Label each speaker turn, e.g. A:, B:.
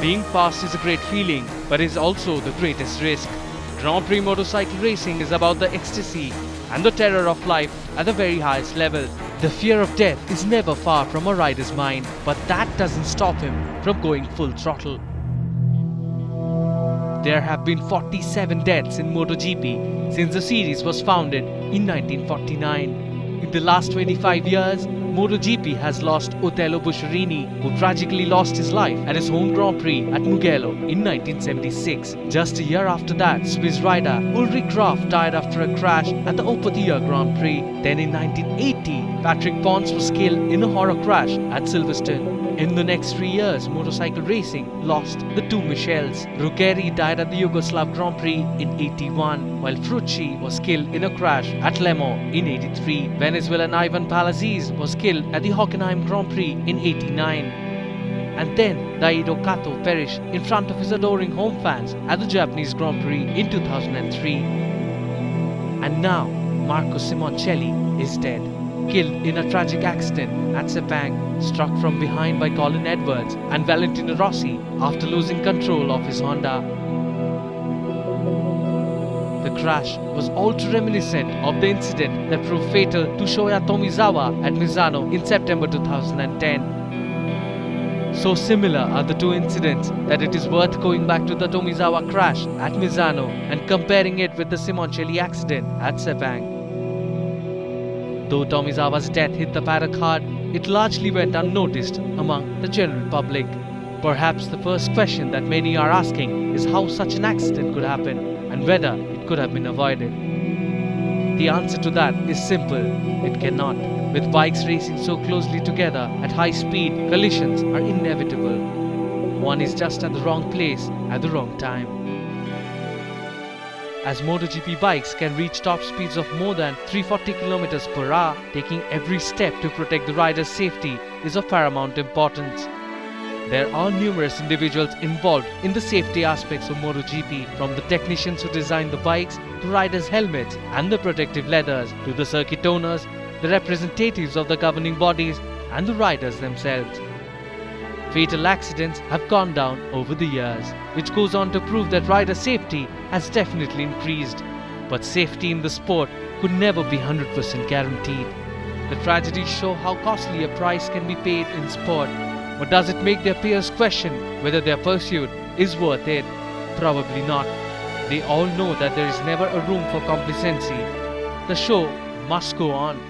A: Being fast is a great feeling, but is also the greatest risk. Grand Prix motorcycle racing is about the ecstasy and the terror of life at the very highest level. The fear of death is never far from a rider's mind, but that doesn't stop him from going full throttle. There have been 47 deaths in MotoGP since the series was founded in 1949. In the last 25 years, MotoGP has lost Otello Buscherini, who tragically lost his life at his home Grand Prix at Mugello in 1976. Just a year after that, Swiss rider Ulrich Graf died after a crash at the Opatija Grand Prix. Then in 1980, Patrick Pons was killed in a horror crash at Silverstone. In the next 3 years, motorcycle racing lost the two Michels. Ruggeri died at the Yugoslav Grand Prix in 81, while Frucci was killed in a crash at Le Mans in 83. Venezuelan Ivan Palazzi was killed at the Hockenheim Grand Prix in 89. And then Daido Kato perished in front of his adoring home fans at the Japanese Grand Prix in 2003. And now Marco Simoncelli is dead, killed in a tragic accident at Sepang, struck from behind by Colin Edwards and Valentino Rossi after losing control of his Honda. The crash was all too reminiscent of the incident that proved fatal to Shoya Tomizawa at Misano in September 2010. So similar are the two incidents that it is worth going back to the Tomizawa crash at Misano and comparing it with the Simoncelli accident at Sepang. Though Tomizawa's death hit the paddock hard, it largely went unnoticed among the general public. Perhaps the first question that many are asking is how such an accident could happen and whether it could have been avoided. The answer to that is simple: it cannot. With bikes racing so closely together at high speed, collisions are inevitable. One is just at the wrong place at the wrong time. As MotoGP bikes can reach top speeds of more than 340 km per hour, taking every step to protect the rider's safety is of paramount importance. There are numerous individuals involved in the safety aspects of MotoGP, from the technicians who design the bikes, to riders' helmets and the protective leathers, to the circuit owners, the representatives of the governing bodies and the riders themselves. Fatal accidents have gone down over the years, which goes on to prove that rider safety has definitely increased. But safety in the sport could never be 100% guaranteed. The tragedies show how costly a price can be paid in sport. But does it make their peers question whether their pursuit is worth it? Probably not. They all know that there is never a room for complacency. The show must go on.